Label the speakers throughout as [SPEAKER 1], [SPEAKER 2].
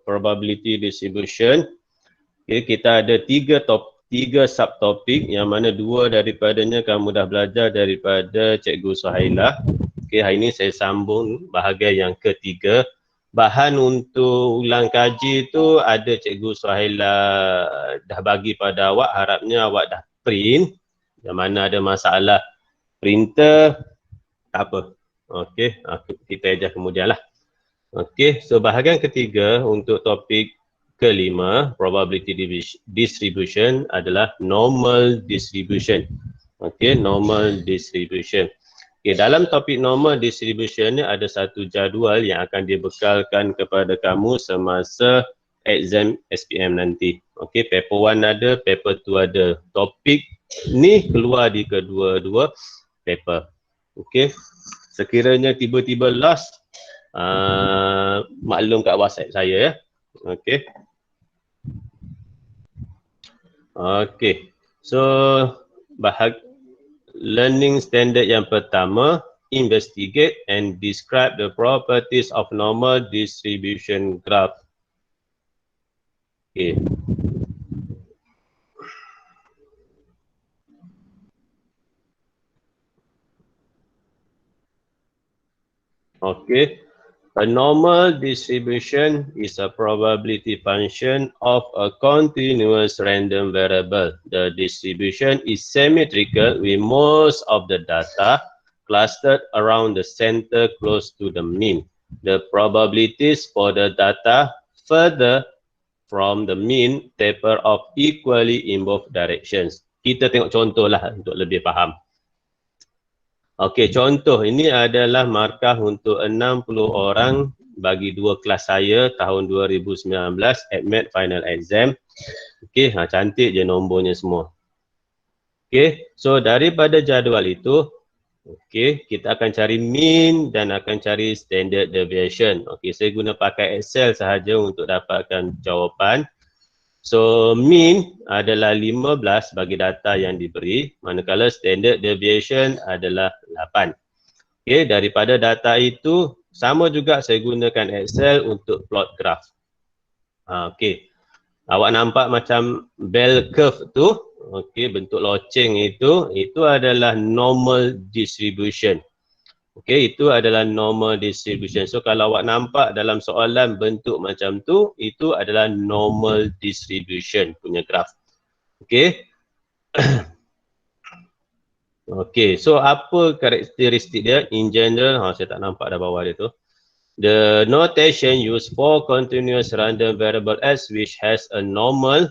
[SPEAKER 1] probability distribution. Okay, kita ada tiga subtopik yang mana dua daripadanya kamu dah belajar daripada Cikgu Suhailah. Okay, hari ini saya sambung bahagian yang ketiga. Bahan untuk ulang kaji tu ada Cikgu Suhailah dah bagi pada awak, harapnya awak dah print. Yang mana ada masalah printer, tak apa. Okey, kita ajar kemudian lah. Okey, so bahagian ketiga untuk topik kelima, probability distribution adalah normal distribution. Okey, normal distribution. Okey, dalam topik normal distribution ni ada satu jadual yang akan dibekalkan kepada kamu semasa exam SPM nanti. Okey, paper 1 ada, paper 2 ada. Topik ni keluar di kedua-dua paper. Okey, sekiranya tiba-tiba lost, maklum kat WhatsApp saya ya. Okey. Okey. So learning standard yang pertama, investigate and describe the properties of normal distribution graph. Okey. Okay, a normal distribution is a probability function of a continuous random variable. The distribution is symmetrical with most of the data clustered around the center close to the mean. The probabilities for the data further from the mean taper off equally in both directions. Kita tengok contoh lah untuk lebih faham. Okey, contoh ini adalah markah untuk 60 orang bagi dua kelas saya tahun 2019 ADMAT final exam. Okey, cantik je nombornya semua. Okey, so daripada jadual itu, okey, kita akan cari mean dan akan cari standard deviation. Okey, saya guna pakai Excel sahaja untuk dapatkan jawapan. So mean adalah 15 bagi data yang diberi, manakala standard deviation adalah 8. Okey, daripada data itu sama juga saya gunakan Excel untuk plot graph. Okey. Awak nampak macam bell curve tu, okey, bentuk loceng itu adalah normal distribution. Okey, itu adalah normal distribution. So kalau awak nampak dalam soalan bentuk macam tu, itu adalah normal distribution punya graph. Okey. Okey, so apa karakteristik dia in general? Saya tak nampak dah bawah dia tu. The notation use for continuous random variable S which has a normal.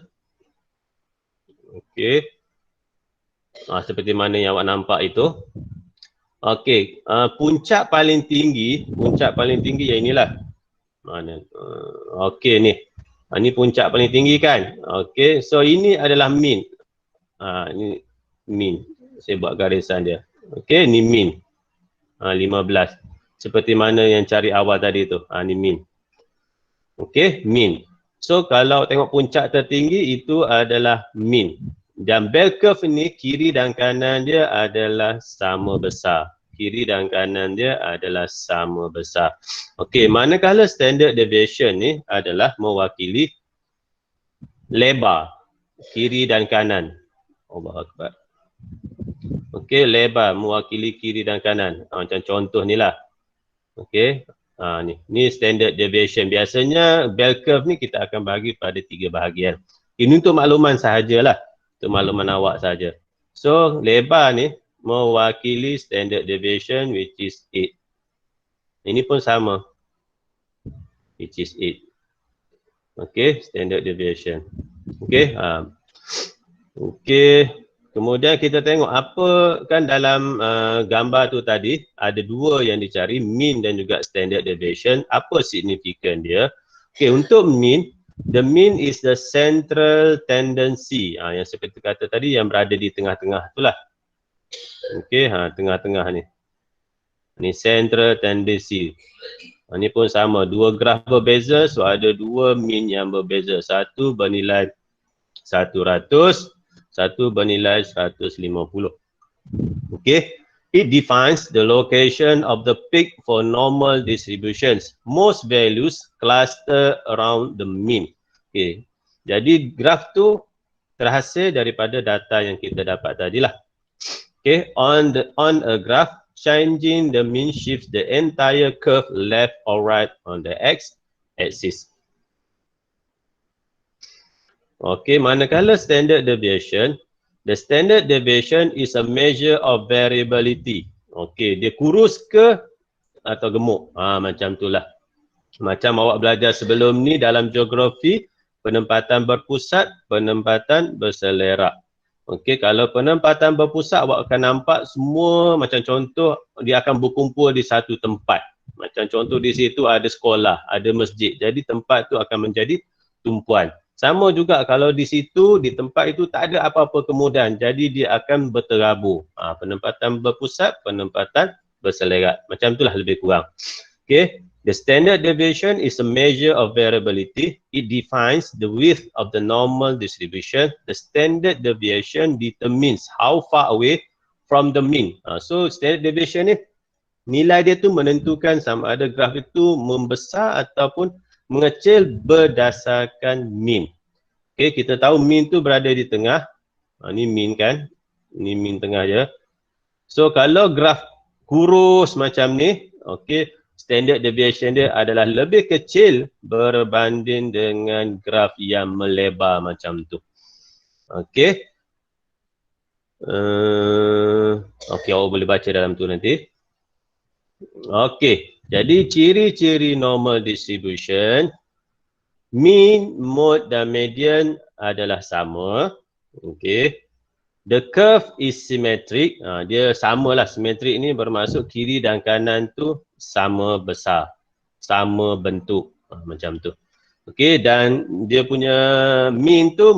[SPEAKER 1] Okey. Seperti mana yang awak nampak itu. Okey, puncak paling tinggi yang inilah. Mana? Okey ni. Ini puncak paling tinggi kan? Okey, so ini adalah mean. Ini mean. Saya buat garisan dia. Okey, ni mean. 15. Seperti mana yang cari awal tadi tu. Ni mean. Okey, mean. So kalau tengok puncak tertinggi itu adalah mean. Dan bell curve ni kiri dan kanan dia adalah sama besar. Kiri dan kanan dia adalah sama besar. Okey, manakala standard deviation ni adalah mewakili lebar kiri dan kanan. Allahu Akbar. Okey, lebar mewakili kiri dan kanan. Macam contoh ni lah. Okey. Ni standard deviation. Biasanya bell curve ni kita akan bagi pada 3 bahagian. Ini untuk makluman sahajalah. Untuk makluman awak saja. So, lebar ni mewakili standard deviation which is 8. Ini pun sama. Which is 8. Okay, standard deviation. Okay. Okay. Kemudian kita tengok apa kan dalam gambar tu tadi. Ada dua yang dicari, mean dan juga standard deviation. Apa signifikan dia? Okay, untuk mean, the mean is the central tendency. Yang seperti kata tadi yang berada di tengah-tengah itulah. Okey, tengah-tengah ni. Ni central tendency. Ni pun sama, dua graf berbeza, so ada dua mean yang berbeza. Satu bernilai 100, satu bernilai 150. Okey. It defines the location of the peak for normal distributions. Most values cluster around the mean. Okay. Jadi graf tu terhasil daripada data yang kita dapat tadi lah. Okay. On a graph, changing the mean shifts the entire curve left or right on the x-axis. Okay, manakala standard deviation, the standard deviation is a measure of variability. Okay, dia kurus ke atau gemuk? Macam itulah. Macam awak belajar sebelum ni dalam geografi, penempatan berpusat, penempatan berselerak. Okey, kalau penempatan berpusat awak akan nampak semua macam contoh dia akan berkumpul di satu tempat. Macam contoh di situ ada sekolah, ada masjid. Jadi tempat tu akan menjadi tumpuan. Sama juga kalau di situ, di tempat itu tak ada apa-apa kemudahan. Jadi dia akan berterabur. Penempatan berpusat, penempatan berselerak. Macam itulah lebih kurang. Okay. The standard deviation is a measure of variability. It defines the width of the normal distribution. The standard deviation determines how far away from the mean. So standard deviation ni, nilai dia tu menentukan sama ada graf itu membesar ataupun mengecil berdasarkan mean. Okay, kita tahu mean tu berada di tengah. Ni mean kan? Ni mean tengah je. So kalau graf kurus macam ni, okay, standard deviation dia adalah lebih kecil berbanding dengan graf yang melebar macam tu. Okay. Okay, awak boleh baca dalam tu nanti. Okay, jadi ciri-ciri normal distribution, mean, mode dan median adalah sama. Okay. The curve is symmetric. Dia samalah, symmetric ni bermaksud kiri dan kanan tu sama besar, sama bentuk, macam tu. Okay, dan dia punya mean tu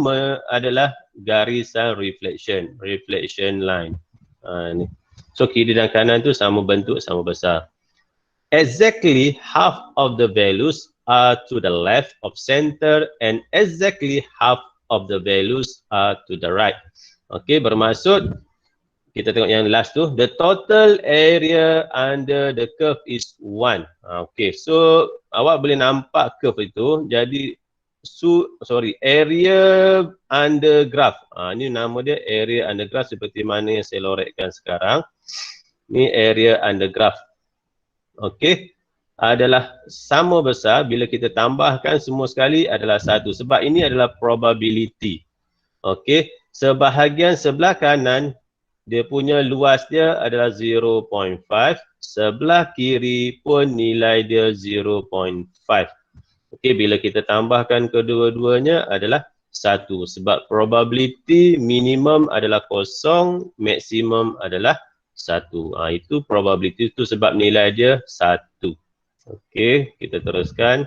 [SPEAKER 1] adalah garisan reflection line. Ni. So kiri dan kanan tu sama bentuk, sama besar. Exactly half of the values are to the left of center and exactly half of the values are to the right. Okay, bermaksud kita tengok yang last tu, the total area under the curve is 1. Okay, so awak boleh nampak curve itu, jadi area under graph. Ini nama dia area under graph seperti mana yang saya lorekkan sekarang. Ni area under graph. Okay, adalah sama besar bila kita tambahkan semua sekali adalah 1 sebab ini adalah probability. Okay, sebahagian sebelah kanan dia punya luas dia adalah 0.5, sebelah kiri pun nilai dia 0.5. Okey, bila kita tambahkan kedua-duanya adalah 1 sebab probability minimum adalah 0, maksimum adalah 1. Itu probability itu sebab nilai dia 1. Okey, kita teruskan.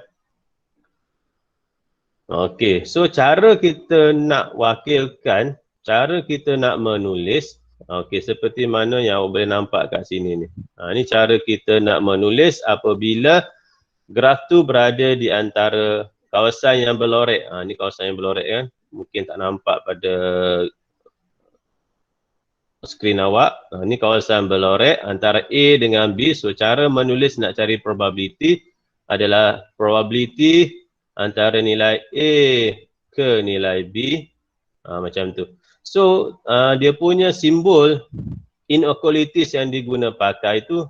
[SPEAKER 1] Okey, so cara kita nak wakilkan, cara kita nak menulis, okey, seperti mana yang awak boleh nampak kat sini ni. Ni cara kita nak menulis apabila graf tu berada di antara kawasan yang berlorek. Ni kawasan yang berlorek kan, mungkin tak nampak pada skrin awak. Ni kawasan berlorek antara A dengan B. So cara menulis nak cari probability adalah probability antara nilai A ke nilai B, macam tu. So dia punya simbol inequalities yang diguna pakai itu,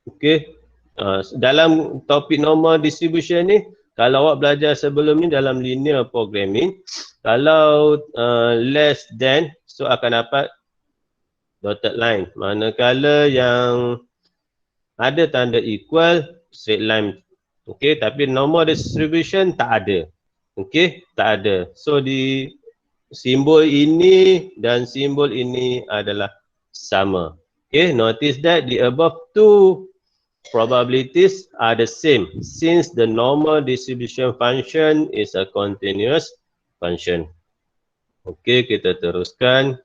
[SPEAKER 1] okay, dalam topik normal distribution ni, kalau awak belajar sebelum ni dalam linear programming, kalau less than, so akan dapat dotted line. Manakala yang ada tanda equal, straight line. Okey, tapi normal distribution tak ada. Okey, tak ada. So di simbol ini dan simbol ini adalah sama. Okay, notice that the above two probabilities are the same since the normal distribution function is a continuous function. Okay, kita teruskan.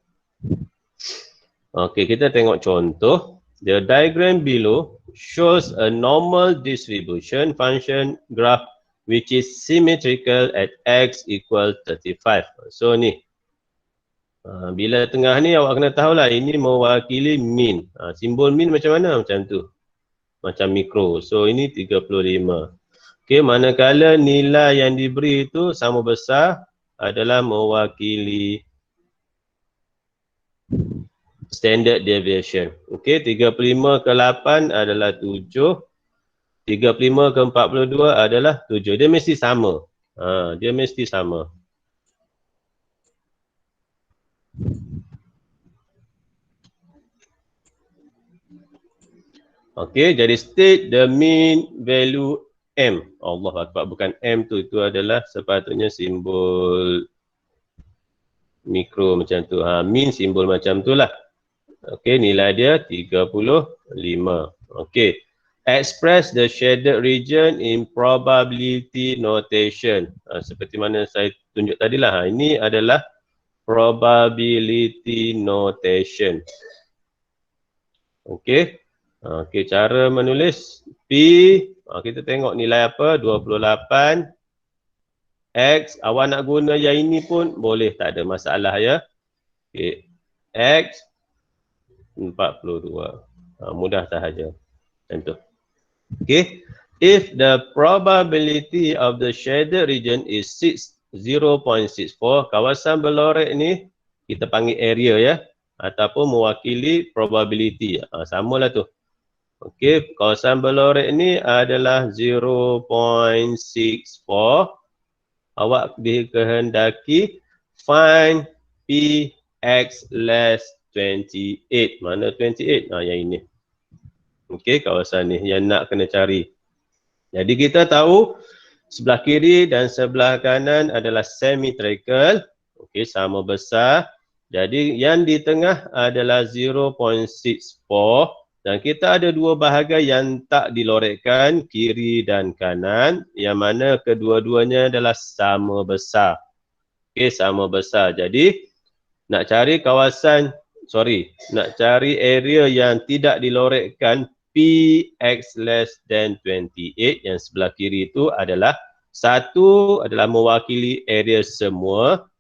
[SPEAKER 1] Okay, kita tengok contoh. The diagram below shows a normal distribution function graph which is symmetrical at x equal 35. So ni, Bila tengah ni awak kena tahulah ini mewakili min. Simbol min macam mana? Macam tu. Macam mikro. So ini 35. Okey, manakala nilai yang diberi itu sama besar adalah mewakili standard deviation. Okey, 35 ke 8 adalah 7. 35 ke 42 adalah 7. Dia mesti sama. Dia mesti sama. Okey, jadi state the mean value M. Allah Akbar, bukan M tu, itu adalah sepatutnya simbol mikro macam tu. Mean simbol macam tu lah. Okey, nilai dia 35. Okey. Express the shaded region in probability notation. Seperti mana saya tunjuk tadi lah. Ini adalah probability notation. Okey. Okey, cara menulis P, kita tengok nilai apa, 28. X, awak nak guna yang ini pun boleh, tak ada masalah ya. Okey, X 42. Mudah sahaja. Macam tu. Okey, if the probability of the shaded region is 0.64, kawasan berlorek ni kita panggil area ya, ataupun mewakili probability. Samalah tu. Okey, kawasan berlorek ni adalah 0.64. Awak dikehendaki find Px less 28. Mana 28? Yang ini. Okey, kawasan ni yang nak kena cari. Jadi kita tahu sebelah kiri dan sebelah kanan adalah symmetrical. Okey, sama besar. Jadi yang di tengah adalah 0.64. Dan kita ada dua bahagian yang tak dilorekkan, kiri dan kanan, yang mana kedua-duanya adalah sama besar. Okey, sama besar. Jadi nak cari nak cari area yang tidak dilorekkan, Px less than 28, yang sebelah kiri itu adalah satu adalah mewakili area semua,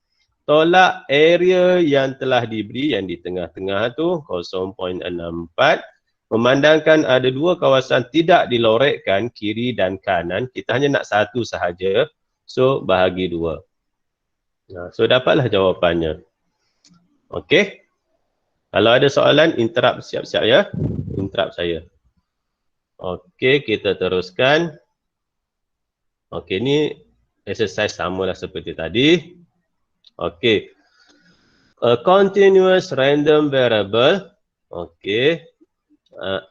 [SPEAKER 1] tolak area yang telah diberi yang di tengah-tengah tu 0.64. Memandangkan ada dua kawasan tidak dilorekkan, kiri dan kanan, kita hanya nak satu sahaja. So, bahagi dua. So, dapatlah jawapannya. Okey. Kalau ada soalan, interrupt siap-siap ya. Interrupt saya. Okey, kita teruskan. Okey, ni exercise samalah seperti tadi. Okey. A continuous random variable. Okey.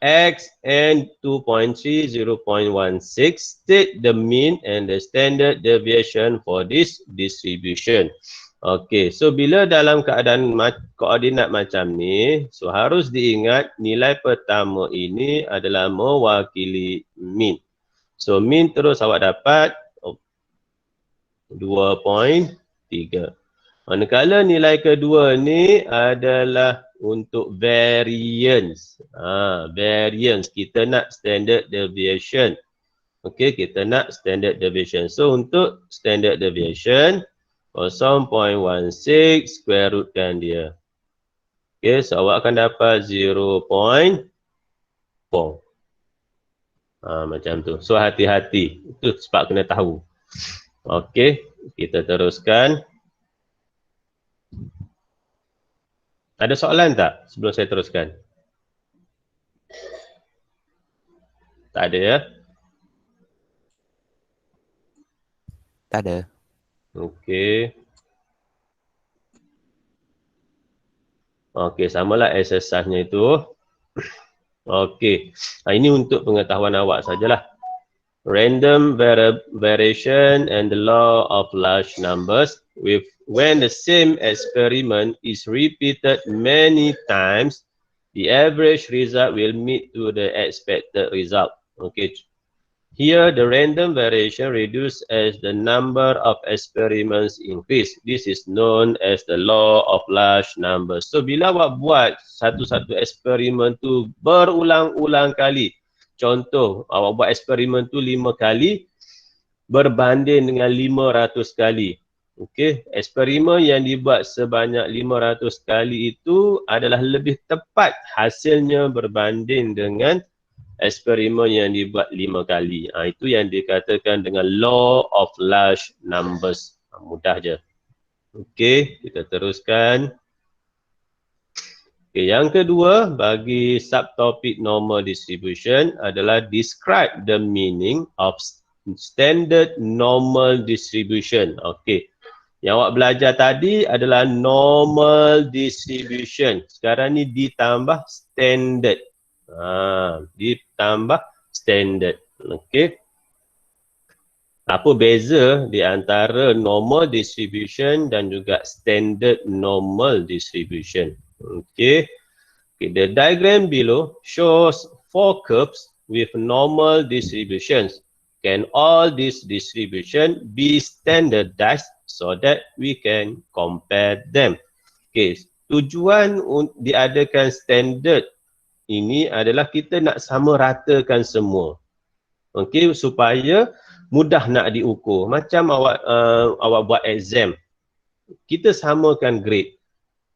[SPEAKER 1] X and 2.3, 0.16, state the mean and the standard deviation for this distribution. Okey, so bila dalam keadaan koordinat macam ni, so harus diingat nilai pertama ini adalah mewakili mean. So mean terus awak dapat 2.3. Manakala nilai kedua ni adalah untuk variance. Variance, kita nak standard deviation. Okey, kita nak standard deviation. So untuk standard deviation 0.16 square rootkan dia. Okey, so awak akan dapat 0.4. Macam tu. So hati-hati. Itu sebab kena tahu. Okey, kita teruskan. Ada soalan tak sebelum saya teruskan? Tak ada ya?
[SPEAKER 2] Tak ada.
[SPEAKER 1] Okey. Okey, samalah exercise-nya itu. Okey. Ini untuk pengetahuan awak sajalah. Random variation and the law of large numbers. When the same experiment is repeated many times, the average result will meet to the expected result. Okay. Here, the random variation reduces as the number of experiments increase. This is known as the law of large numbers. So, bila awak buat satu-satu eksperimen tu berulang-ulang kali, contoh, awak buat eksperimen tu 5 kali, berbanding dengan 500 kali. Okey, eksperimen yang dibuat sebanyak 500 kali itu adalah lebih tepat hasilnya berbanding dengan eksperimen yang dibuat 5 kali. Itu yang dikatakan dengan law of large numbers. Mudah je. Okey, kita teruskan. Okay, yang kedua, bagi subtopik normal distribution adalah describe the meaning of standard normal distribution. Okey. Yang awak belajar tadi adalah normal distribution. Sekarang ni ditambah standard. Ditambah standard. Okey. Apa beza di antara normal distribution dan juga standard normal distribution? Okay. The diagram below shows 4 curves with normal distributions. Can all these distribution be standardized so that we can compare them? Okay. Tujuan diadakan standard ini adalah kita nak sama ratakan semua. Okey, supaya mudah nak diukur. Macam awak buat exam. Kita samakan grade.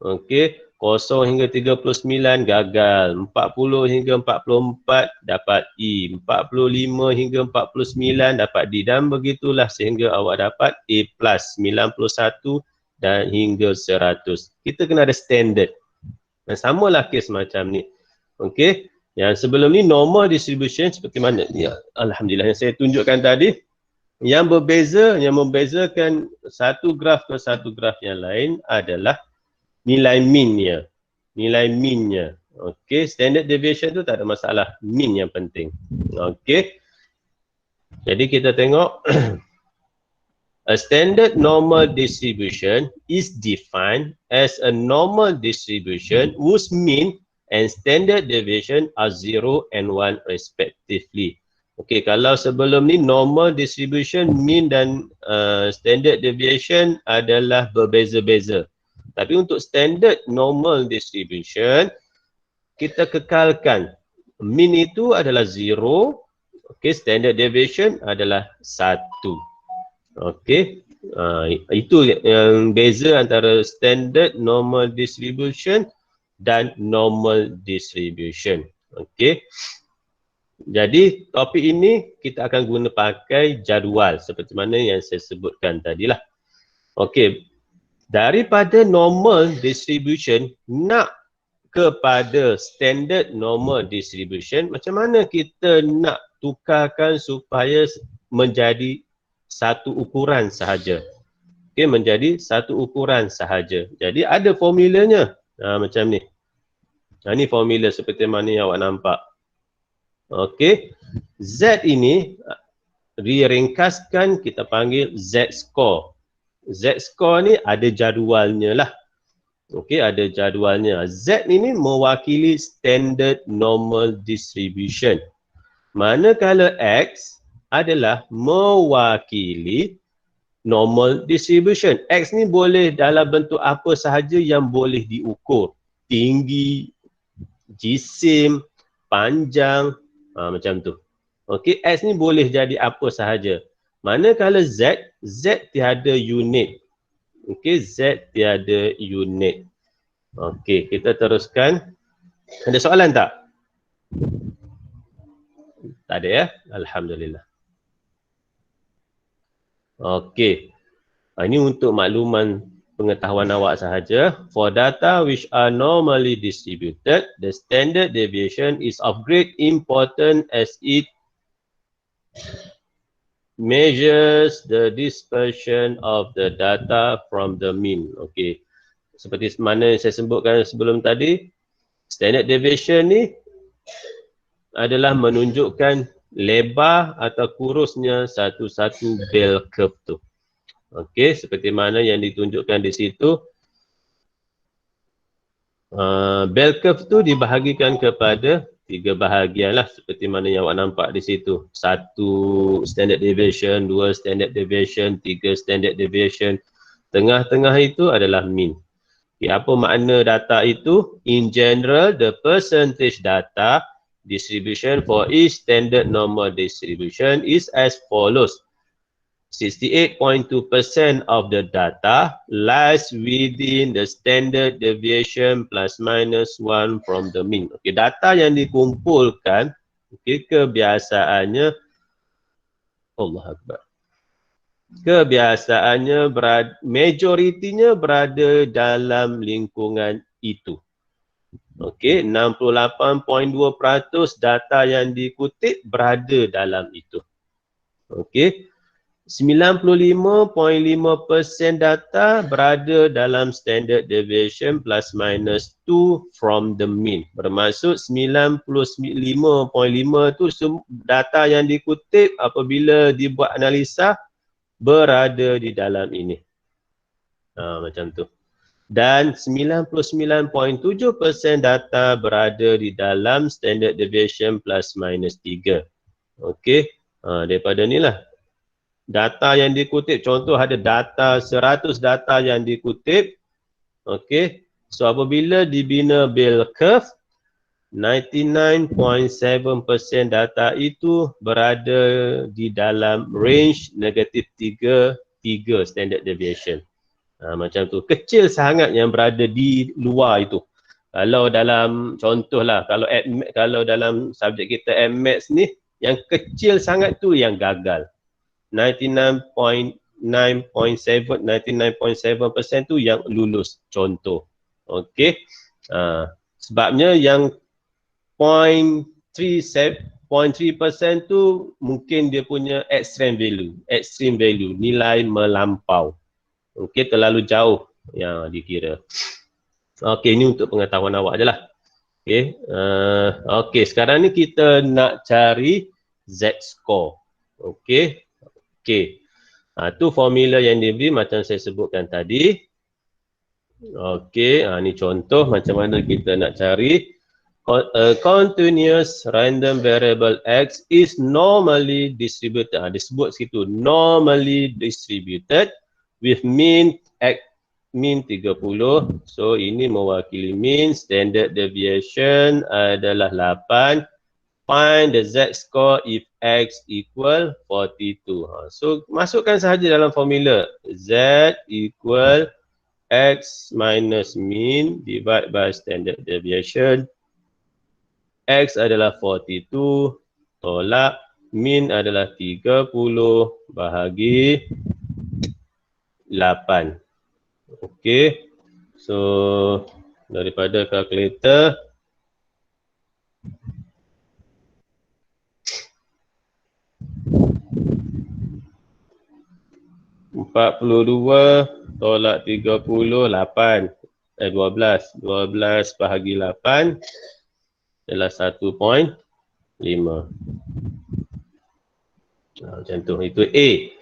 [SPEAKER 1] Okey, 0 hingga 39 gagal, 40 hingga 44 dapat E, 45 hingga 49 dapat D, dan begitulah sehingga awak dapat A+, 91 dan hingga 100. Kita kena ada standard. Dan samalah kes macam ni. Okey. Yang sebelum ni normal distribution seperti mana? Ya, alhamdulillah yang saya tunjukkan tadi. Yang membezakan satu graf ke satu graf yang lain adalah nilai mean-nya. Nilai mean-nya. Okey, standard deviation tu tak ada masalah. Mean yang penting. Okey. Jadi kita tengok a standard normal distribution is defined as a normal distribution whose mean and standard deviation are 0 and 1 respectively. Okey, kalau sebelum ni normal distribution, mean dan standard deviation adalah berbeza-beza. Tapi untuk standard normal distribution, kita kekalkan mean itu adalah 0, okey, standard deviation adalah 1. Okey, itu yang beza antara standard normal distribution dan normal distribution. Okey. Jadi topik ini kita akan guna pakai jadual seperti mana yang saya sebutkan tadilah. Okey. Daripada normal distribution nak kepada standard normal distribution, macam mana kita nak tukarkan supaya menjadi satu ukuran sahaja. Okey, menjadi satu ukuran sahaja. Jadi ada formulanya. Macam ni. Ini formula seperti mana yang awak nampak. Okey. Z ini diringkaskan kita panggil Z score. Z score ni ada jadualnya lah. Okey, ada jadualnya. Z ini mewakili standard normal distribution. Manakala X adalah mewakili normal distribution. X ni boleh dalam bentuk apa sahaja yang boleh diukur. Tinggi, jisim, panjang, macam tu. Okey, X ni boleh jadi apa sahaja. Manakala Z, Z tiada unit. Okey, Z tiada unit. Okey, kita teruskan. Ada soalan tak? Tak ada ya? Alhamdulillah. Okey. Ini untuk makluman pengetahuan awak sahaja. For data which are normally distributed, the standard deviation is of great importance as it measures the dispersion of the data from the mean. Okey. Seperti mana saya sebutkan sebelum tadi, standard deviation ni adalah menunjukkan lebar atau kurusnya satu-satu bell curve tu. Okey, seperti mana yang ditunjukkan di situ. Bell curve tu dibahagikan kepada 3 bahagian lah, seperti mana yang awak nampak di situ. 1 standard deviation, 2 standard deviation, 3 standard deviation. Tengah-tengah itu adalah mean. Okay, apa makna data itu? In general, the percentage data distribution for each standard normal distribution is as follows. 68.2% of the data lies within the standard deviation plus minus 1 from the mean. Okay, data yang dikumpulkan, okay, kebiasaannya, Allah Akbar. Kebiasaannya majoritinya berada dalam lingkungan itu. Okey, 68.2% data yang dikutip berada dalam itu. Okey. 95.5% data berada dalam standard deviation plus minus 2 from the mean. Bermaksud 95.5 tu data yang dikutip apabila dibuat analisa berada di dalam ini. Macam tu. Dan 99.7% data berada di dalam standard deviation plus minus 3. Okey. Daripada ni lah. Data yang dikutip, contoh ada data 100 data yang dikutip. Okey. So apabila dibina bell curve, 99.7% data itu berada di dalam range negatif 3 standard deviation. Macam tu. Kecil sangat yang berada di luar itu. Kalau dalam contohlah, kalau dalam subjek kita Maths ni, yang kecil sangat tu yang gagal. 99.7% tu yang lulus, contoh. Okey. Sebabnya yang 0.3% tu mungkin dia punya extreme value, nilai melampau. Okey, terlalu jauh yang dikira. Okey, ini untuk pengetahuan awak je lah. Okey, okey, sekarang ni kita nak cari Z-score. Okey. Okey. Tu formula yang diberi macam saya sebutkan tadi. Okey, ni contoh macam mana kita nak cari. A continuous random variable X is normally distributed. Disebut situ, normally distributed with mean X, mean 30. So ini mewakili mean, standard deviation adalah 8. Find the Z-score if X equal 42. So, masukkan sahaja dalam formula. Z equal X minus mean divide by standard deviation. X adalah 42, tolak. Mean adalah 30 bahagi 8. Okey. So, daripada kalkulator, 42 tolak 30, 8. 12 bahagi 8 adalah 1.5. Macam tu, itu A.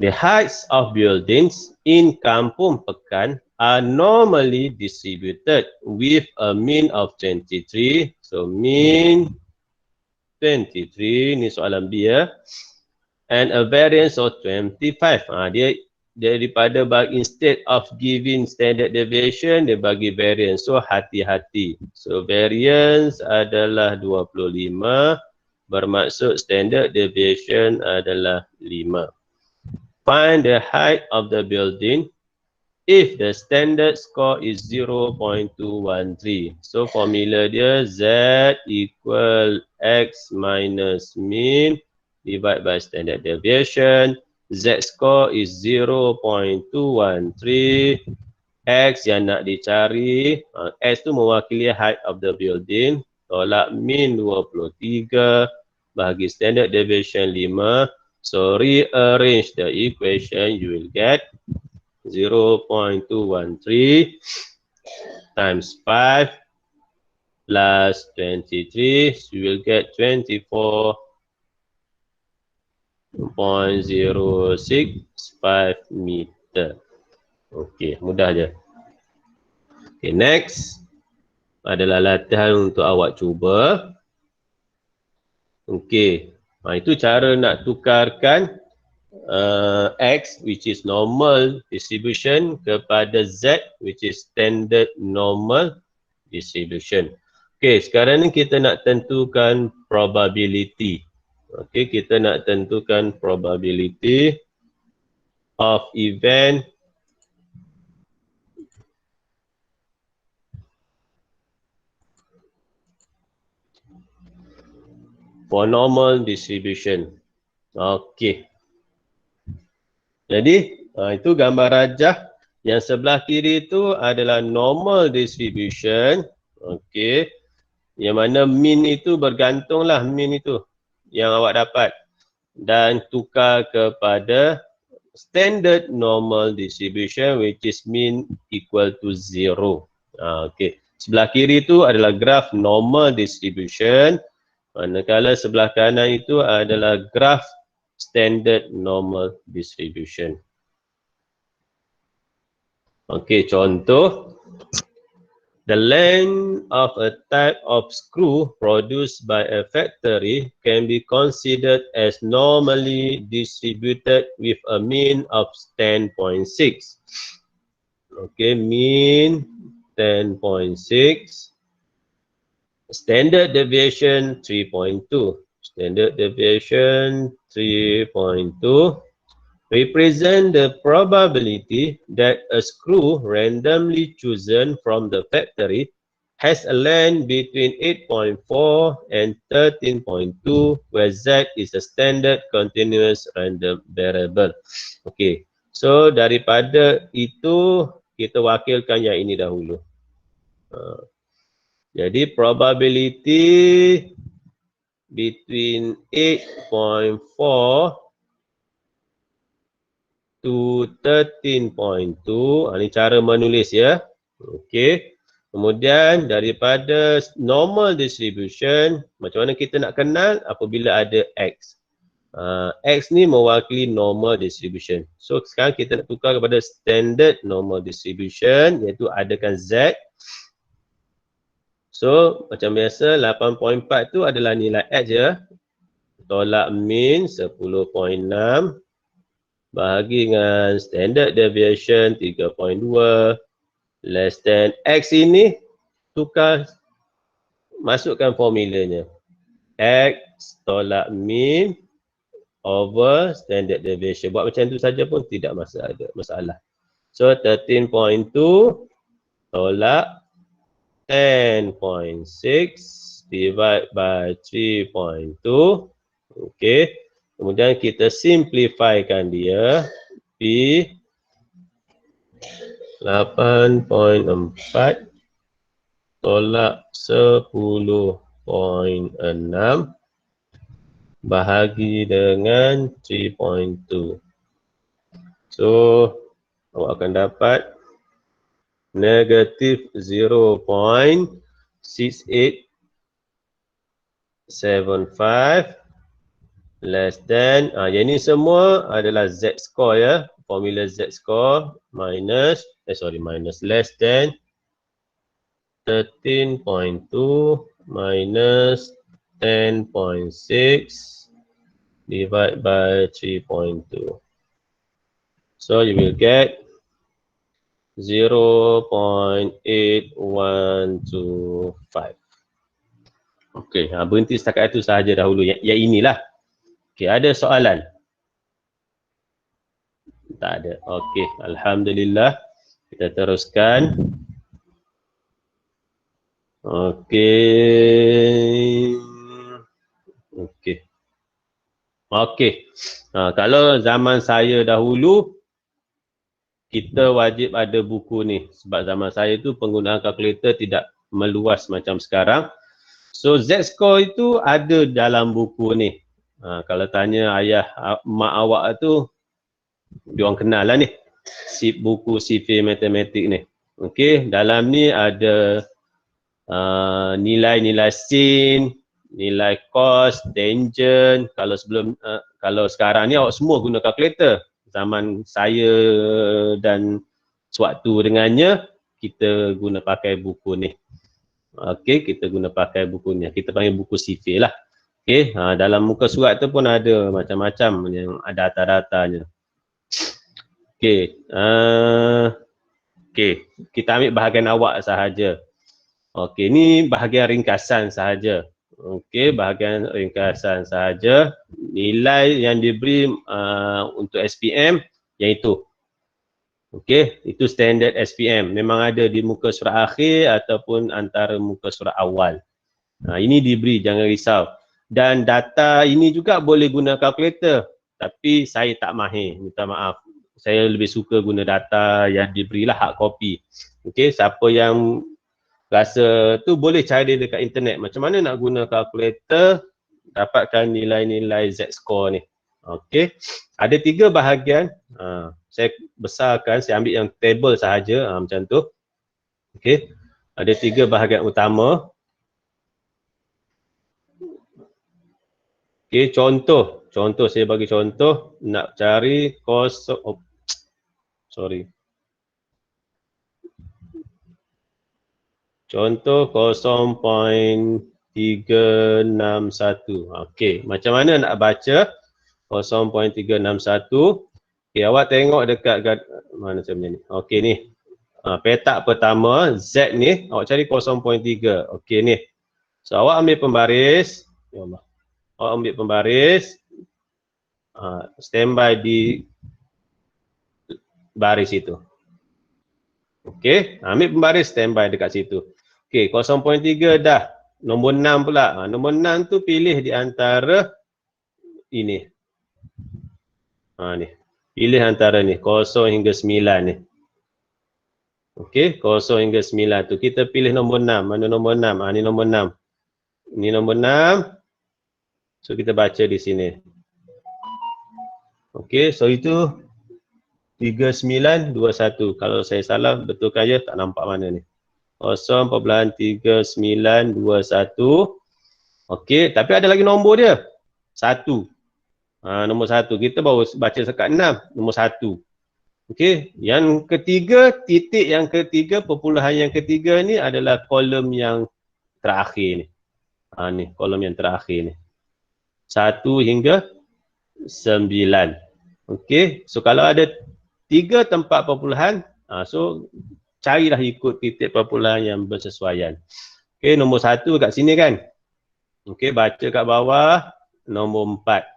[SPEAKER 1] The heights of buildings in Kampung Pekan are normally distributed with a mean of 23. So mean 23, ni soalan B ya. And a variance of 25. Dia daripada instead of giving standard deviation, dia bagi variance. So hati-hati. So variance adalah 25. Bermaksud standard deviation adalah 5. Find the height of the building if the standard score is 0.213. So formula dia Z equal X minus mean divide by standard deviation. Z score is 0.213. X yang nak dicari, X tu mewakili height of the building. Tolak mean 23 bahagi standard deviation 5. So rearrange the equation, you will get 0.213 times 5 plus 23, so you will get 24.065 meter. Okey, mudah je. Okay, next adalah latihan untuk awak cuba. Okey, itu cara nak tukarkan X which is normal distribution kepada Z which is standard normal distribution. Okey, sekarang ni kita nak tentukan probability. Okey, kita nak tentukan probability. of event for normal distribution. Okey. Jadi, itu gambar rajah. Yang sebelah kiri itu adalah normal distribution. Okey. Yang mana mean itu bergantunglah mean itu yang awak dapat. Dan tukar kepada standard normal distribution which is mean equal to 0. Okey. Sebelah kiri itu adalah graf normal distribution. Manakala sebelah kanan itu adalah graf standard normal distribution. Okey, contoh. The length of a type of screw produced by a factory can be considered as normally distributed with a mean of 10.6. Okay, mean 10.6. Standard deviation 3.2. Standard deviation 3.2. Represent the probability that a screw randomly chosen from the factory has a length between 8.4 and 13.2 where Z is a standard continuous random variable. Okay, so daripada itu kita wakilkan yang ini dahulu. Jadi probability between 8.4 to 13.2. Ini cara menulis ya. Okey. Kemudian daripada normal distribution, macam mana kita nak kenal apabila ada X. X ni mewakili normal distribution. So sekarang kita nak tukar kepada standard normal distribution, iaitu adakan Z. So macam biasa 8.4 tu adalah nilai X ya. Tolak min 10.6. Bahagi dengan standard deviation 3.2 less than X ini tukar, masukkan formulanya. X tolak min over standard deviation. Buat macam tu saja pun tidak masalah. So 13.2 tolak 10.6 divide by 3.2. Okay. Kemudian kita simplifykan dia. P 8.4 tolak 10.6 bahagi dengan 3.2. So, awak akan dapat negatif 0.6875 less than, yang ini semua adalah Z score ya, formula Z score minus less than 13.2 minus 10.6 divide by 3.2. So you will get 0.8125. Okey, berhenti setakat itu sahaja dahulu. Yang inilah. Okey, ada soalan? Tak ada. Okey, alhamdulillah. Kita teruskan. Okey. Kalau zaman saya dahulu, kita wajib ada buku ni. Sebab zaman saya tu penggunaan kalkulator tidak meluas macam sekarang. So Z-score itu ada dalam buku ni. Kalau tanya ayah, mak awak tu, diorang kenal lah ni. Buku CV matematik ni. Okey, dalam ni ada nilai-nilai sin, nilai cos, tangent. Kalau sekarang ni awak semua guna kalkulator. Zaman saya dan sewaktu dengannya, kita guna pakai buku ni. Okey, kita guna pakai buku ni. Kita panggil buku CV lah. Okey, dalam muka surat tu pun ada macam-macam yang ada data-datanya. Okey, kita ambil bahagian awak sahaja. Okey, ni bahagian ringkasan sahaja. Okey, bahagian ringkasan sahaja. Nilai yang diberi untuk SPM Yang itu. Okey, itu standard SPM. Memang ada di muka surat akhir ataupun antara muka surat awal. Ini diberi, jangan risau. Dan data ini juga boleh guna kalkulator. Tapi saya tak mahir, minta maaf. Saya lebih suka guna data yang diberilah hard copy. Okey, siapa yang rasa tu boleh cari dekat internet. Macam mana nak guna kalkulator dapatkan nilai-nilai Z-score ni. Okey, ada 3 bahagian. Saya besarkan, saya ambil yang table sahaja, macam tu. Okey, ada 3 bahagian utama. Okey, contoh saya bagi contoh, nak cari kosong, contoh 0.361. Okey, macam mana nak baca 0.361? Okey, awak tengok dekat mana saya punya ni. Okey ni. Petak pertama Z ni awak cari 0.3. Okey ni. So awak ambil pembaris. Ya Allah. Awak ambil pembaris. Standby di baris itu. Okey, ambil pembaris standby dekat situ. Okey, 0.3 dah. Nombor 6 pula. Nombor 6 tu pilih di antara ini. Ni. Pilih antara ni, 0 hingga 9 ni. Okey, 0 hingga 9 tu. Kita pilih nombor 6. Mana nombor 6? Ni nombor 6. Ini nombor 6. So, kita baca di sini. Okey, so itu 3921. Kalau saya salah, betulkan je, tak nampak mana ni. 0.3921. Okey, tapi ada lagi nombor dia. 1. Nombor 1. Kita baru baca sekat 6. Nombor 1. Okey, yang ketiga, titik yang ketiga, perpuluhan yang ketiga ni adalah kolom yang terakhir ni. Ni, kolom yang terakhir ni. 1 hingga 9. Okey, so kalau ada 3 tempat perpuluhan, so carilah ikut titik perpuluhan yang bersesuaian. Okey, nombor 1 kat sini kan. Okey, baca kat bawah, nombor 4.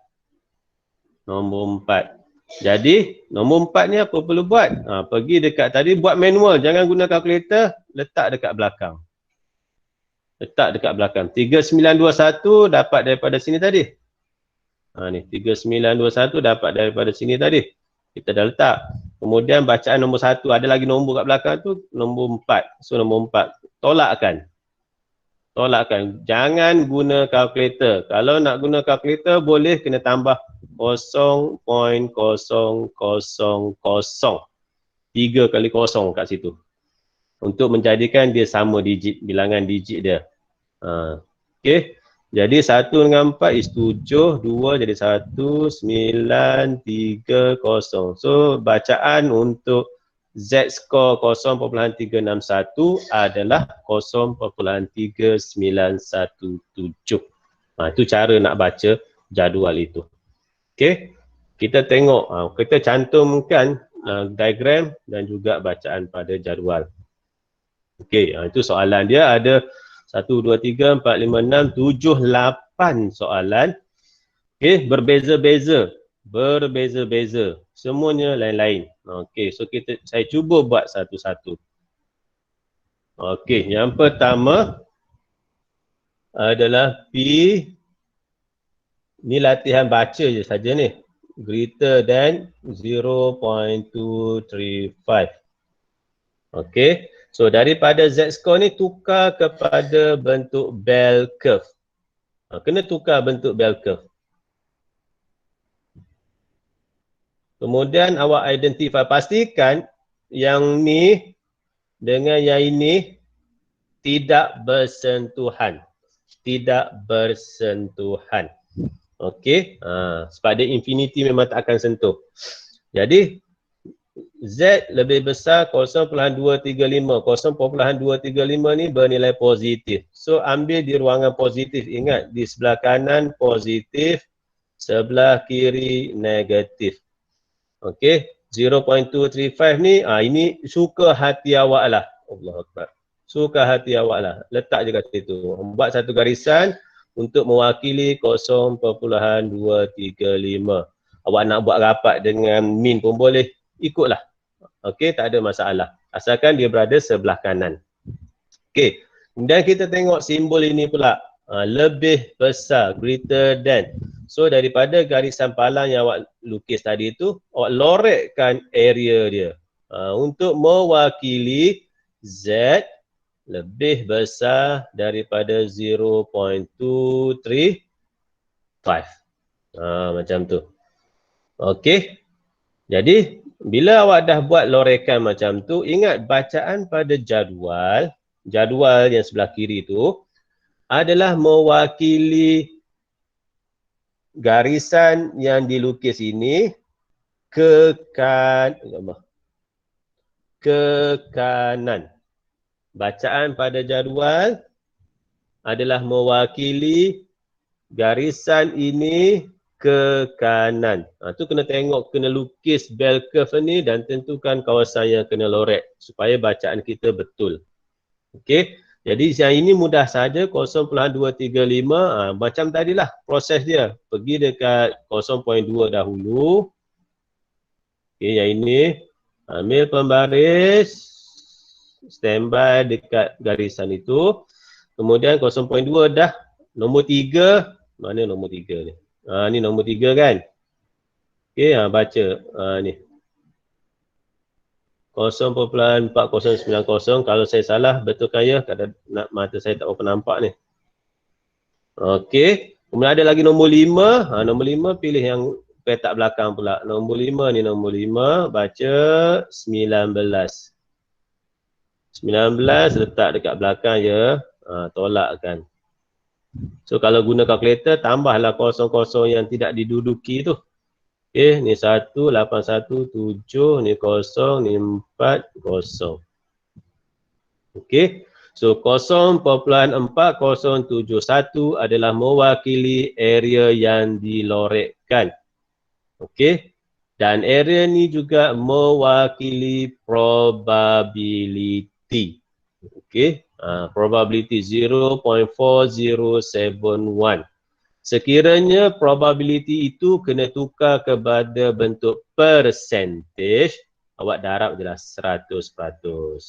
[SPEAKER 1] Nombor 4. Jadi, nombor 4 ni apa perlu buat? Pergi dekat tadi, buat manual. Jangan guna kalkulator, letak dekat belakang. Letak dekat belakang. 3921 dapat daripada sini tadi. Ni, 3921 dapat daripada sini tadi. Kita dah letak. Kemudian bacaan nombor 1. Ada lagi nombor kat belakang tu, nombor 4. So, nombor 4. Tolakkan. Tolakkan. Jangan guna kalkulator. Kalau nak guna kalkulator, boleh kena tambah 0.000. 3 kali 0 kat situ. Untuk menjadikan dia sama digit, bilangan digit dia. Okey. Jadi 1 dengan 4 is 7, 2 jadi 1, 9, 3, 0. So, bacaan untuk Z-score 0.361 adalah 0.3917. Itu cara nak baca jadual itu. Okey, kita tengok, kita cantumkan diagram dan juga bacaan pada jadual. Okey, itu soalan dia ada 1, 2, 3, 4, 5, 6, 7, 8 soalan. Okey, berbeza-beza. Berbeza-beza. Semuanya lain-lain. Okey, so saya cuba buat satu-satu. Okey, yang pertama adalah P. Ni latihan baca je saja ni. Greater than 0.235. Okey, so daripada Z-score ni tukar kepada bentuk bell curve. Kena tukar bentuk bell curve. Kemudian awak identify, pastikan yang ni dengan yang ini tidak bersentuhan. Tidak bersentuhan. Okey, sebab dia infinity memang tak akan sentuh. Jadi Z lebih besar 0.235. 0.235 ni bernilai positif. So ambil di ruangan positif. Ingat, di sebelah kanan positif, sebelah kiri negatif. Okey, 0.235 ni, ini suka hati awak lah. Allahu Akbar. Suka hati awak lah. Letak je kat situ. Buat satu garisan untuk mewakili 0.235. Awak nak buat rapat dengan min pun boleh, ikutlah. Okey, tak ada masalah. Asalkan dia berada sebelah kanan. Okey, kemudian kita tengok simbol ini pula. Lebih besar, greater than. So daripada garisan palang yang awak lukis tadi tu, awak lorekkan area dia. Untuk mewakili Z lebih besar daripada 0.235. Macam tu. Okey. Jadi, bila awak dah buat lorekan macam tu, ingat bacaan pada jadual yang sebelah kiri tu adalah mewakili garisan yang dilukis ini ke kanan. Bacaan pada jadual adalah mewakili garisan ini ke kanan. Tu kena tengok, kena lukis bell curve ni dan tentukan kawasan yang kena lorek supaya bacaan kita betul. Okey, jadi yang ini mudah saja, 0.235. Macam tadilah proses dia. Pergi dekat 0.2 dahulu. Okey, yang ini ambil pembaris, standby dekat garisan itu. Kemudian 0.2 dah. Nombor 3, mana nombor 3 ni? Ni nombor 3 kan? Okey, baca. Ni. 0.4090. Kalau saya salah, betulkan ya. Kadang mata saya tak berapa nampak ni. Okey. Kemudian ada lagi nombor 5. Nombor 5 pilih yang petak belakang pula. Nombor 5 ni, nombor 5. Baca 19. 19 letak dekat belakang je. Tolakkan. So kalau guna kalkulator, tambahlah kosong-kosong yang tidak diduduki tu. Okey, ni 1, 8, 1, 7, ni 0, ni 4, 0. Okey, so 0.4071 adalah mewakili area yang dilorekkan. Okey, dan area ni juga mewakili probability. Okey, probability 0.4071. Sekiranya probability itu kena tukar kepada bentuk percentage, awak darab jelas 100%.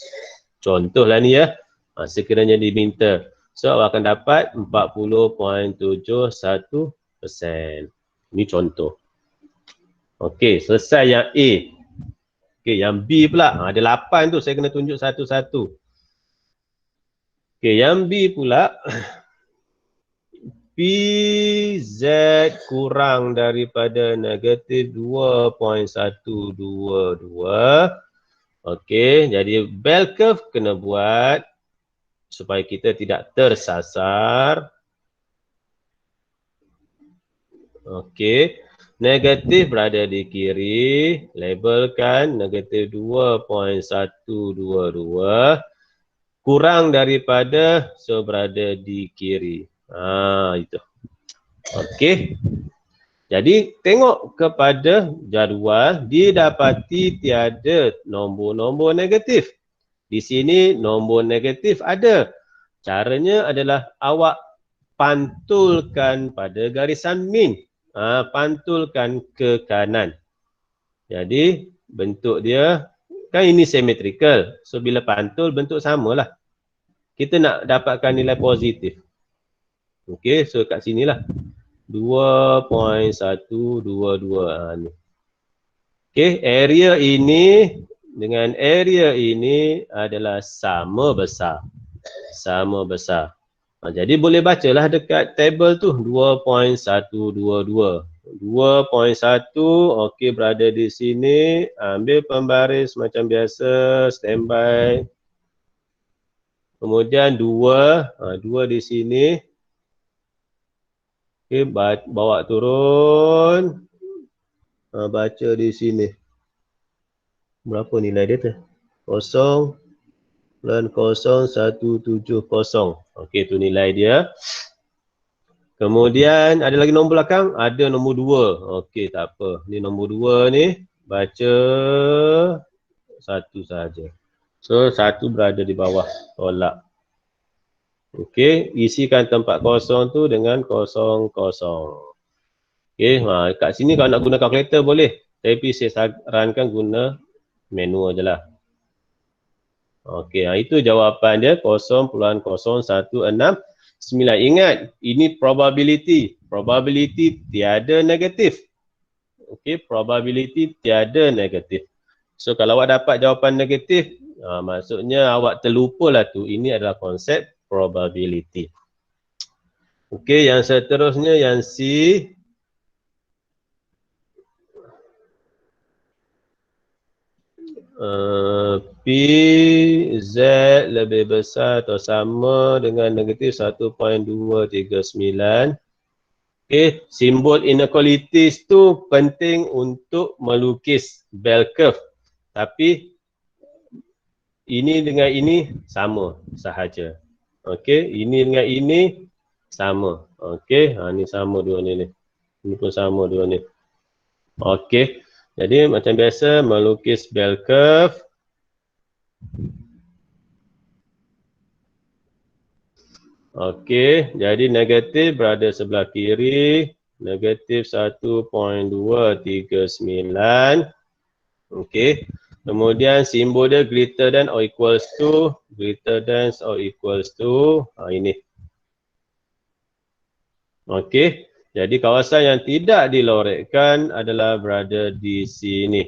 [SPEAKER 1] Contohlah ni ya, sekiranya diminta. So awak akan dapat 40.71%. Ini contoh. Okey, selesai yang A. Okey, yang B pula. Ada 8 tu, saya kena tunjuk satu-satu. Okey, yang B pula. PZ kurang daripada negatif 2.122. Okey, jadi bell curve kena buat supaya kita tidak tersasar. Okey, negatif berada di kiri, labelkan negatif 2.122 kurang daripada, so berada di kiri. Itu. Okey. Jadi tengok kepada jadual, didapati tiada nombor-nombor negatif. Di sini nombor negatif ada. Caranya adalah awak pantulkan pada garisan min. Pantulkan ke kanan. Jadi bentuk dia, kan ini symmetrical. So bila pantul bentuk samalah. Kita nak dapatkan nilai positif. Okey, so kat sinilah 2.122 ni. Okey, area ini dengan area ini adalah sama besar. Sama besar. Jadi boleh bacalah dekat table tu 2.122. 2.1 okey, berada di sini, ambil pembaris macam biasa, standby. Kemudian 2 di sini. Okey, bawa turun. Baca di sini. Berapa nilai dia tu? 0.0170. Okey, tu nilai dia. Kemudian ada lagi nombor belakang? Ada nombor 2. Okey, tak apa. Ni nombor 2 ni. Baca 1 saja. So, 1 berada di bawah. Tolak. Okey, isikan tempat kosong tu dengan 0, 0. Okey, kat sini kalau nak guna kalkulator boleh. Tapi saya sarankan guna manual je lah. Okey, itu jawapan dia 0.0169. Ingat, ini probability. Probability tiada negatif. Okey, probability tiada negatif. So kalau awak dapat jawapan negatif, maksudnya awak terlupalah tu. Ini adalah konsep probability. Okey, yang seterusnya yang C. P Z lebih besar atau sama dengan negatif 1.239. Okey, simbol inequalities tu penting untuk melukis bell curve. Tapi ini dengan ini sama sahaja. Okey, ini dengan ini sama. Okey, ni sama dua ni. Ini pun sama dua ni. Okey. Jadi macam biasa melukis bell curve. Okey, jadi negatif berada sebelah kiri, negatif 1.239. Okey. Kemudian simbol dia greater than or equals to, ini. Okey. Jadi kawasan yang tidak dilorekkan adalah berada di sini.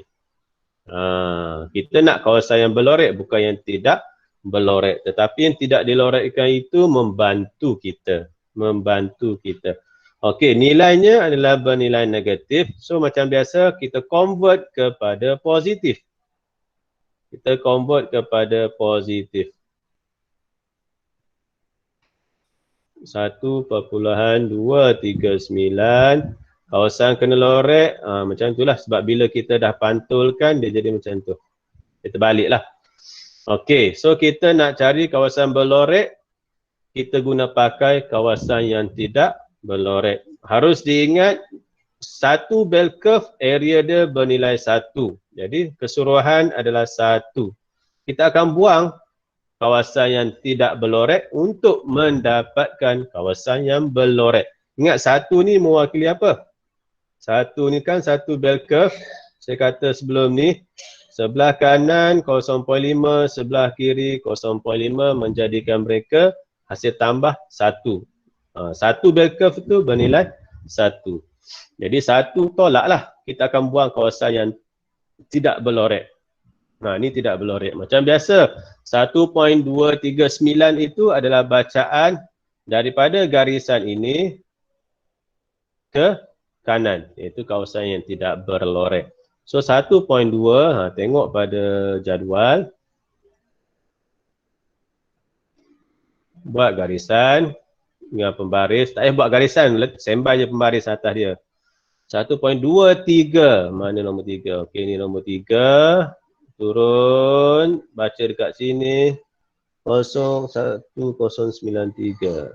[SPEAKER 1] Kita nak kawasan yang berlorek, bukan yang tidak berlorek. Tetapi yang tidak dilorekkan itu membantu kita. Okey, nilainya adalah bernilai negatif. So macam biasa kita convert kepada positif. 1.239. Kawasan kena lorek, macam itulah. Sebab bila kita dah pantulkan, dia jadi macam tu. Kita baliklah. Okey, so kita nak cari kawasan berlorek, kita guna pakai kawasan yang tidak berlorek. Harus diingat, satu bell curve, area dia bernilai 1. Jadi, keseluruhan adalah 1. Kita akan buang kawasan yang tidak berlorek untuk mendapatkan kawasan yang berlorek. Ingat, 1 ni mewakili apa? 1 ni kan satu bell curve. Saya kata sebelum ni, sebelah kanan 0.5, sebelah kiri 0.5 menjadikan mereka hasil tambah 1. Satu bell curve tu bernilai 1. Jadi 1 tolaklah. Kita akan buang kawasan yang tidak berlorek. Ini tidak berlorek. Macam biasa, 1.239 itu adalah bacaan daripada garisan ini ke kanan, iaitu kawasan yang tidak berlorek. So 1.2, tengok pada jadual. Buat garisan dengan pembaris. Tak payah buat garisan, sembai je pembaris atas dia. 1.23, mana nombor 3? Okey, ni nombor 3. Turun, baca dekat sini. 0.1093.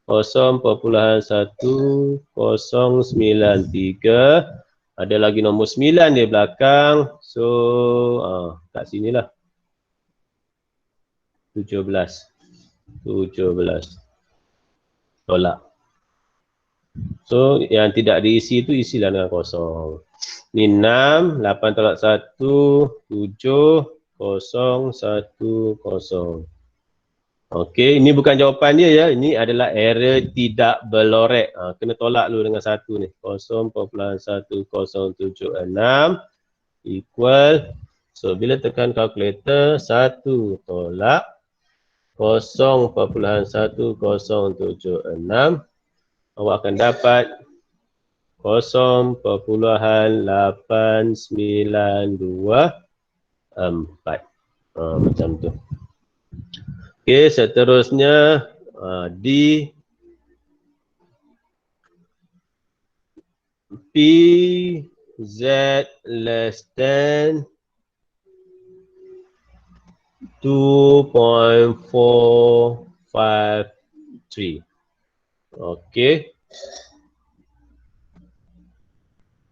[SPEAKER 1] 0.1093. Ada lagi nombor 9 di belakang. So, kat sinilah. 17. Tolak. So, yang tidak diisi itu isilah dengan kosong. Ni 6, 8 tolak 1, 7, 0, 1, 0. Okey, ini bukan jawapan dia ya. Ini adalah error tidak berlorek. Kena tolak dulu dengan 1 ni. 0.1076 equal. So, bila tekan kalkulator, 1 tolak 0.1076. Awak akan dapat 0.8924. Macam tu. Okey, seterusnya D. P Z less than 2.453. Okey.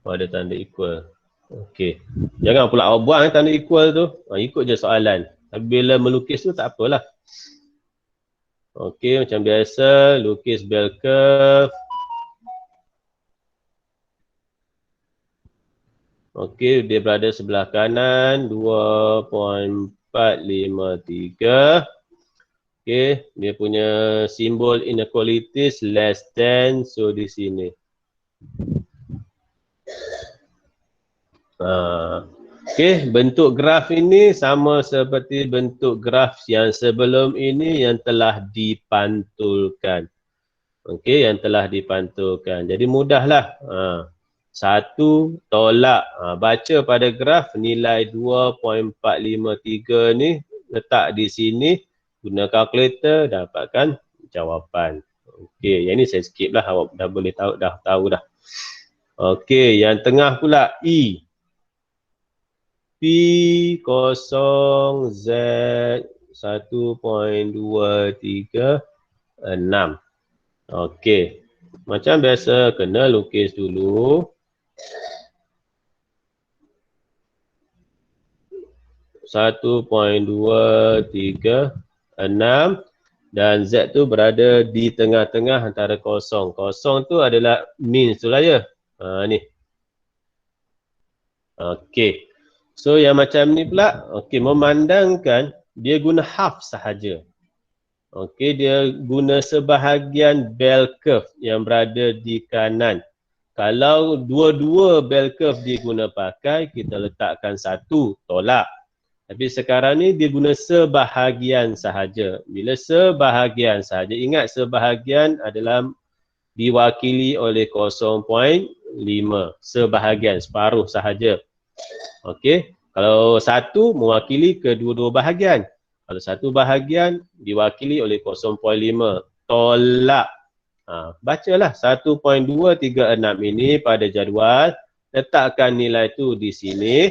[SPEAKER 1] Ada tanda equal. Okey. Jangan pula awak buang tanda equal tu. Ikut je soalan. Tapi bila melukis tu tak apalah. Okey, macam biasa lukis bell curve. Okey, dia berada sebelah kanan 2.453. Okey, dia punya simbol inequalities less than, so di sini. Okey, bentuk graf ini sama seperti bentuk graf yang sebelum ini yang telah dipantulkan. Okey, yang telah dipantulkan. Jadi mudahlah. Satu tolak. Baca pada graf nilai 2.453 ni, letak di sini, guna kalkulator, dapatkan jawapan. Okey, yang ni saya skip lah. Awak dah boleh tahu dah. Okey, yang tengah pula E. P0Z 1.236. Okey. Macam biasa kena lukis dulu. 1.236 dan Z tu berada di tengah-tengah antara kosong. Kosong tu adalah means tu lah ya. Ni. Okey. So yang macam ni pula, okey, memandangkan dia guna half sahaja. Okey, dia guna sebahagian bell curve yang berada di kanan. Kalau dua-dua bell curve dia guna pakai, kita letakkan satu, tolak. Tapi sekarang ni dia guna sebahagian sahaja. Bila sebahagian sahaja, ingat sebahagian adalah diwakili oleh 0.5. Sebahagian, separuh sahaja. Okey, kalau satu mewakili kedua-dua bahagian. Kalau satu bahagian diwakili oleh 0.5. Tolak. Bacalah 1.236 ini pada jadual. Letakkan nilai tu di sini.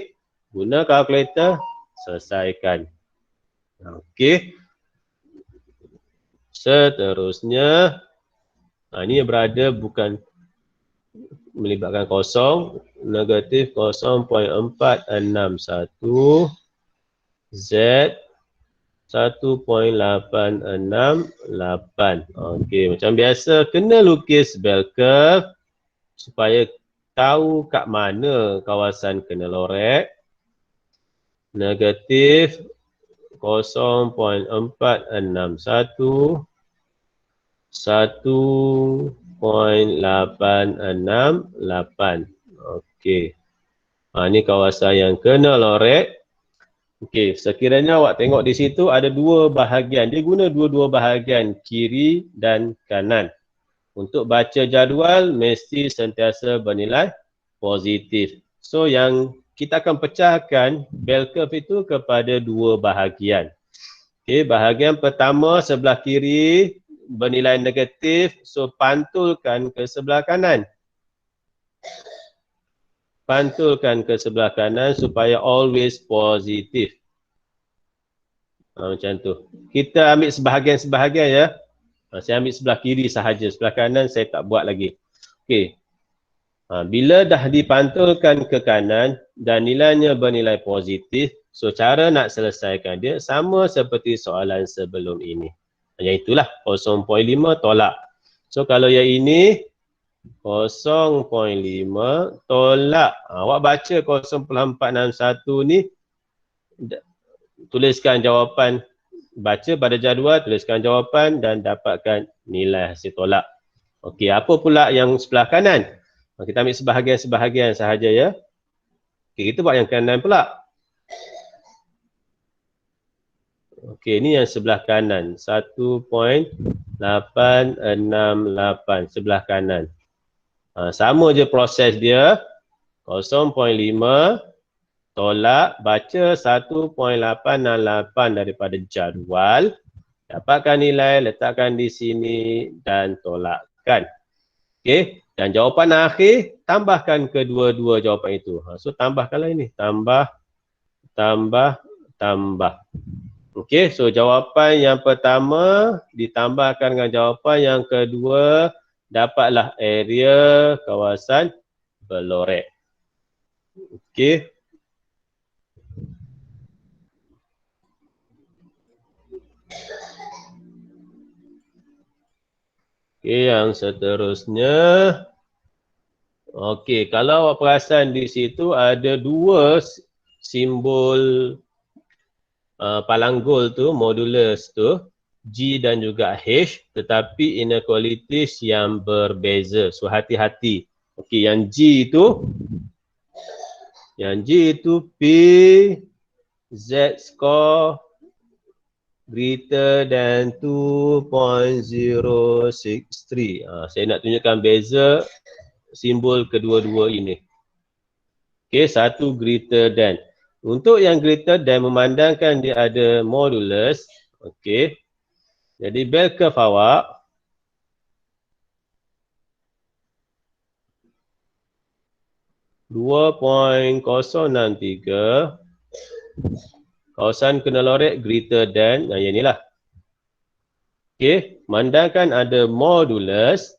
[SPEAKER 1] Guna kalkulator, selesaikan. Okey. Seterusnya, ini berada bukan melibatkan kosong, negatif 0.461 Z 1.868. Okey, macam biasa kena lukis bell curve supaya tahu kat mana kawasan kena lorek. Negatif 0.461 1.868. Okey. Ini kawasan yang kena lorek. Okey, sekiranya awak tengok di situ ada dua bahagian. Dia guna dua-dua bahagian, kiri dan kanan. Untuk baca jadual, mesti sentiasa bernilai positif. So, yang kita akan pecahkan bell curve itu kepada dua bahagian. Okey, bahagian pertama sebelah kiri bernilai negatif, so pantulkan ke sebelah kanan. Pantulkan ke sebelah kanan supaya always positif. Macam tu. Kita ambil sebahagian-sebahagian ya. Saya ambil sebelah kiri sahaja, sebelah kanan saya tak buat lagi. Okey. Bila dah dipantulkan ke kanan dan nilainya bernilai positif, so cara nak selesaikan dia sama seperti soalan sebelum ini. Yang itulah 0.5 tolak. So kalau yang ini 0.5 tolak. Awak baca 0.461 ni, tuliskan jawapan, baca pada jadual, tuliskan jawapan dan dapatkan nilai hasil tolak. Okey, apa pula yang sebelah kanan? Kita ambil sebahagian-sebahagian sahaja ya. Okey, kita buat yang kanan pula. Okey, ini yang sebelah kanan. 1.868 sebelah kanan. Sama je proses dia. 0.5 tolak, baca 1.868 daripada jadual. Dapatkan nilai, letakkan di sini dan tolakkan. Okey, dan jawapan akhir, tambahkan kedua-dua jawapan itu. So, tambahkanlah ini. Tambah. Okey, so jawapan yang pertama ditambahkan dengan jawapan yang kedua, dapatlah area kawasan berlorek. Okey. Okey, yang seterusnya. Okey, kalau awak perasan di situ ada dua simbol palanggol tu, modulus tu, G dan juga H, tetapi inequalities yang berbeza. So hati-hati. Okey, yang G itu P Z score greater than 2.063. Saya nak tunjukkan beza simbol kedua-dua ini. Okey, satu greater than. Untuk yang greater than memandangkan dia ada modulus. Okey. Jadi bell curve awak .063 kawasan kena lorek greater than, yang inilah. Okey, mandangkan ada modulus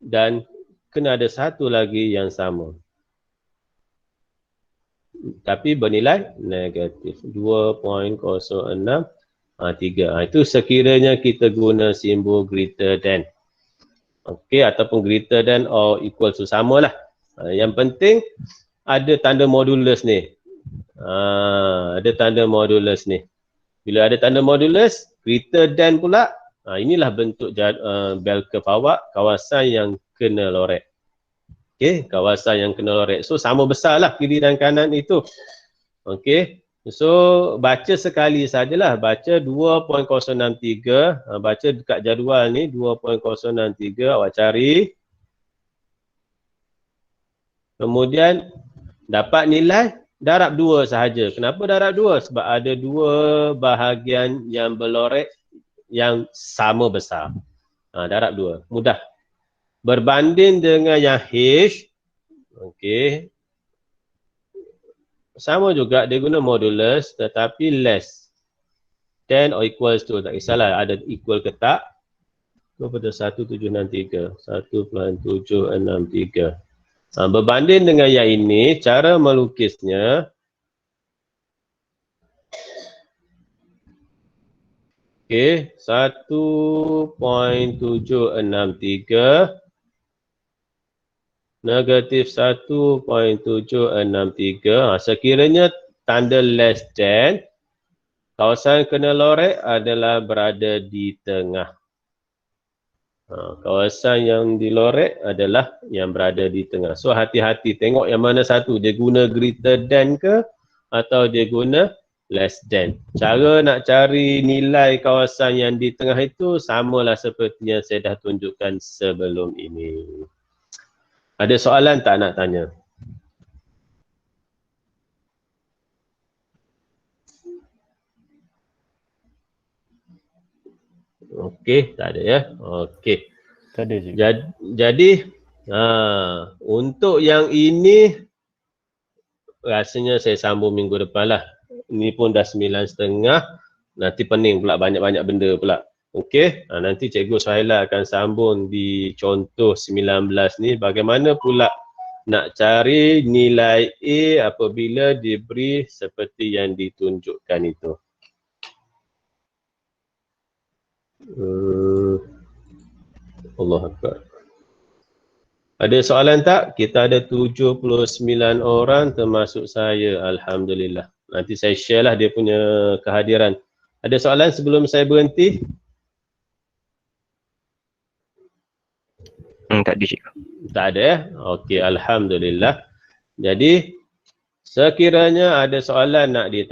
[SPEAKER 1] dan kena ada satu lagi yang sama. Tapi bernilai negatif 2.063. Itu sekiranya kita guna simbol greater than. Okey, ataupun greater than or equal to, sama lah. Yang penting ada tanda modulus ni. Ada tanda modulus ni. Bila ada tanda modulus, greater than pula, inilah bentuk bell curve awak, kawasan yang kena lorek. Okey, kawasan yang kena lorek. So sama besarlah kiri dan kanan itu. Okey. So baca sekali sajalah, baca 2.063, baca dekat jadual ni 2.063, awak cari. Kemudian dapat nilai darab 2 sahaja. Kenapa darab 2? Sebab ada dua bahagian yang berlorek yang sama besar. Darab 2. Mudah. Berbanding dengan yang H, okey. Sama juga dia guna modulus tetapi less than or equals to, tak kisahlah ada equal ke tak. Kepada 1763, 1.763. Berbanding dengan yang ini, cara melukisnya okey, 1.763 negatif 1.763. Sekiranya tanda less than, kawasan kena lorek adalah berada di tengah. Kawasan yang dilorek adalah yang berada di tengah. So hati-hati, tengok yang mana satu, dia guna greater than ke atau dia guna less than. Cara nak cari nilai kawasan yang di tengah itu samalah seperti yang saya dah tunjukkan sebelum ini. Ada soalan tak nak tanya? Okey, tak ada ya. Okey.
[SPEAKER 3] Tak ada juga.
[SPEAKER 1] Jadi untuk yang ini rasanya saya sambung minggu depan lah. Ini pun dah 9.30. Nanti pening pula, banyak-banyak benda pula. Okey, nanti Cikgu Suhaila akan sambung di contoh 19 ni. Bagaimana pula nak cari nilai A apabila diberi seperti yang ditunjukkan itu. Allah Akbar. Ada soalan tak? Kita ada 79 orang termasuk saya. Alhamdulillah. Nanti saya share lah dia punya kehadiran. Ada soalan sebelum saya berhenti?
[SPEAKER 2] Tak ada, cikgu.
[SPEAKER 1] Tak ada ya? Okey, Alhamdulillah. Jadi sekiranya ada soalan nak ditanya,